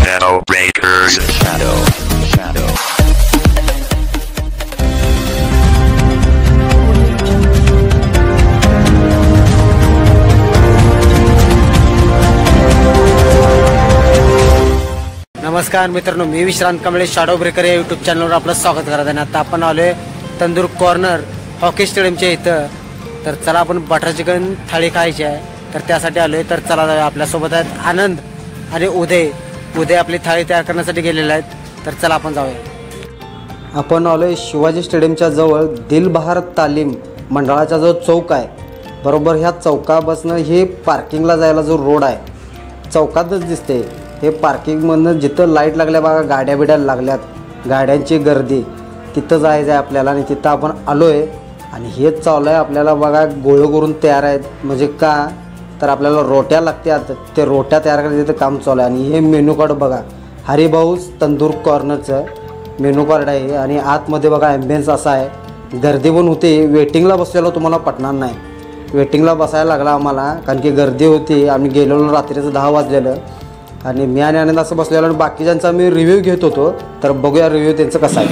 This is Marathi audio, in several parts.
Shadow Breakers. Shadow. नमस्कार मित्रांनो, मी विश्रांत कांबळे शाडो ब्रेकर या यूट्यूब चॅनलवर आपलं स्वागत करत आहे. आता आपण आलोय तंदूर कॉर्नर हॉकी स्टेडियमच्या इथं. तर चला आपण बटर चिकन थाळी खायची आहे, तर त्यासाठी आलोय. तर चला जाऊया. आपल्यासोबत आहेत आनंद आणि उदय आपली थाळी तयार करण्यासाठी गेलेले आहेत. तर चला आपण जाऊया. आपण आलोय शिवाजी स्टेडियमच्या जवळ दिलबहार तालीम मंडळाचा जो चौक आहे, बरोबर ह्या चौकापासून हे पार्किंगला जायला जो रोड आहे चौकातच दिसते. हे पार्किंगमधनं जिथं लाईट लागल्या बघा, गाड्या बिड्या लागल्यात, गाड्यांची गर्दी, तिथं जायचं आहे आपल्याला. आणि तिथं आपण आलो आहे आणि हेच चालू आहे आपल्याला बघा. गोळं करून तयार आहेत, म्हणजे का तर आपल्याला रोट्या लागतात, ते रोट्या तयार करायचं तिथं काम चालू आहे. आणि हे मेनू कार्ड बघा, हरिभाऊ तंदूर कॉर्नरचं मेनू कार्ड आहे. आणि आतमध्ये बघा ॲम्बियन्स असा आहे, गर्दी पण होती. वेटिंगला बसलेलो तुम्हाला पटणार नाही, वेटिंगला बसायला लागला आम्हाला, कारण की गर्दी होती. आम्ही गेलेलो रात्रीचं 10 वाजलेलं. आणि मी आणि आनंद असं बसलेलो आणि बाकीच्यांचा मी रिव्ह्यू घेत होतो. तर बघूया रिव्ह्यू त्यांचं कसं आहे.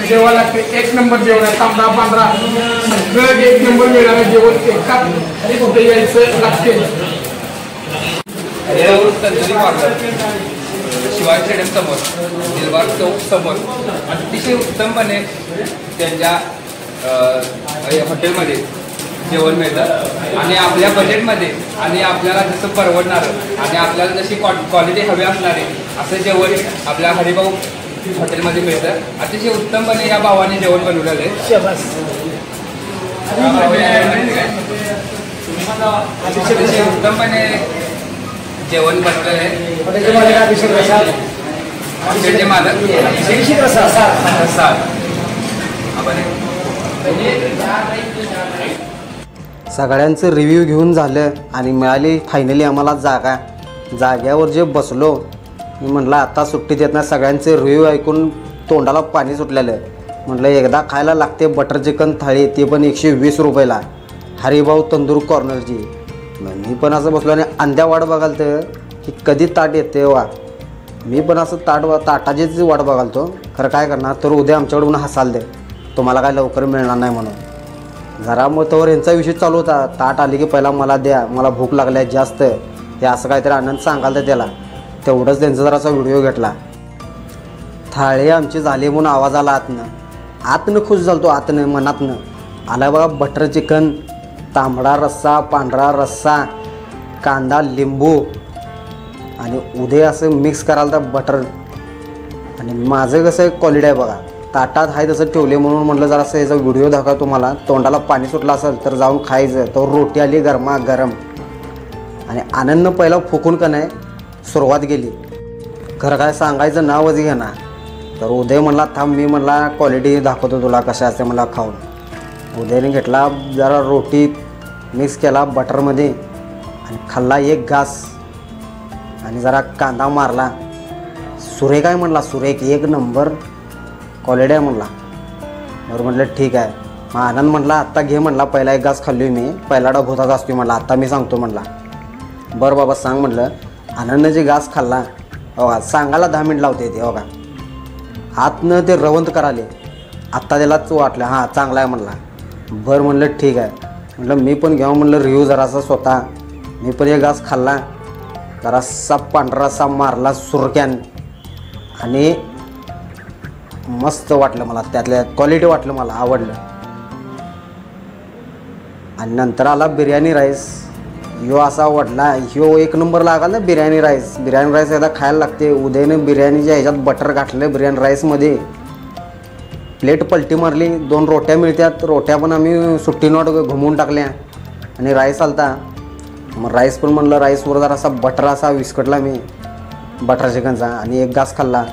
जेवण लागते, एक नंबर जेवण आहे. तांबडा पांढरा सगळं एक नंबर मिळणार जेवण एकाच कुठे यायचं लागते. शिवाजी स्टेडियम समोर दिलबाग चौक समोर अतिशय उत्तमपणे त्यांच्या हॉटेलमध्ये जेवण मिळतं आणि आपल्या बजेटमध्ये आणि आपल्याला जसं परवडणारं आणि आपल्याला जशी क्वालिटी हवी असणारे असं जेवण आपल्या हरिभाऊ हॉटेलमध्ये मिळतं. अतिशय उत्तमपणे या भावाने जेवण बनवलेलं आहे. अतिशय उत्तमपणे जेवण बनवलेलं आहे. हॉटेलचे मालक सगळ्यांचं रिव्ह्यू घेऊन झालं आणि मिळाली फायनली आम्हाला जागा. जाग्यावर जे बसलो, मी म्हटलं आता सुट्टीत येत नाही. सगळ्यांचे रिव्ह्यू ऐकून तोंडाला पाणी सुटलेलं. म्हटलं एकदा खायला लागते बटर चिकन थाळी, ते पण 120 रुपयाला, हरिभाऊ तंदूर कॉर्नरची. मी पण असं बसलो आणि अंड्या वाट बघाल तर की कधी ताट येते वा. मी पण असं ताटाचीच वाट बघालतो. खरं काय करणार, तर उद्या आमच्याकडून हसाल दे, तुम्हाला काय लवकर मिळणार नाही म्हणून. जरा मग तोवर यांचा विषय चालू होता, ताट आली की पहिला मला द्या, मला भूक लागली आहे जास्त, हे असं काहीतरी आनंद सांगाल तर त्याला. तेवढंच त्यांचा जरासा व्हिडिओ घेतला. थाळी आमची झाली म्हणून आवाज आला आतनं खुश झालो तो, आतनं मनातनं आला बघा. बटर चिकन, तांबडा रस्सा, पांढरा रस्सा, कांदा, लिंबू आणि उदय असं मिक्स करायला तर बटर. आणि माझं कसं क्वालिटी आहे बघा, ताटात आहे तसं ठेवले म्हणून म्हटलं जरासं याचा व्हिडिओ दाखवा तुम्हाला. तोंडाला पाणी सुटलं असेल तर जाऊन खायचं. तो रोटी आली गरमा गरम आणि आनंदनं पहिला फुकून का नाही सुरुवात केली. खरं काय सांगायचं नावच घेणार. तर उदय म्हणला थांब, मी म्हणला क्वालिटी दाखवतो तुला कशा असते मला खाऊन. उदयने घेतला जरा रोटी मिक्स केला बटरमध्ये आणि खाल्ला एक घास आणि जरा कांदा मारला. सुरेख आहे म्हणला, सुरेख एक नंबर क्वालिटी आहे म्हणला. बरं म्हटलं ठीक आहे. मग आनंद म्हटला आत्ता घे म्हणला, पहिला एक घास खाल्ली मी, पहिला डब होताच असतो म्हणला, आत्ता मी सांगतो म्हणला. बरं बाबा सांग म्हटलं. आनंदनं जे घास खाल्ला बघा, सांगायला 10 मिनिट लावते ते बघा. आतनं ते रवंत कराले, आत्ता त्यालाच वाटलं हां चांगला आहे म्हणला. बरं म्हणलं ठीक आहे. म्हटलं मी पण घ्यावं म्हणलं रिव्ह्यू जरासा स्वतः. मी पण एक घास खाल्ला, जरासा पांढरासा मारला सुरक्यान आणि मस्त वाटलं मला, त्यातल्या क्वालिटी वाटलं मला, आवडलं. आणि नंतर आला बिर्याणी राईस. ह्यो असा वाटला, ह्यो एक नंबर लागला ना बिर्याणी राईस. बिर्याणी राईस एकदा खायला लागते. उदयनं बिर्याणीच्या ह्याच्यात बटर घातलं बिर्याणी राईसमध्ये, प्लेट पलटी मारली. 2 रोट्या मिळतात, रोट्या पण आम्ही सुट्टी नोट घुमवून टाकल्या आणि राईस आलता. मग राईस पण म्हणलं राईसवर जरा असा बटर असा विस्कटला मी बटर चिकनचा आणि एक घास खाल्ला.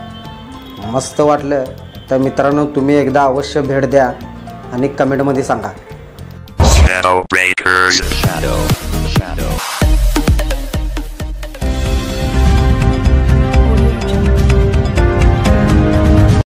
मस्त वाटलं. तर मित्रांनो तुम्ही एकदा अवश्य भेट द्या आणि कमेंटमध्ये सांगा. Shadow Breakers. Shadow.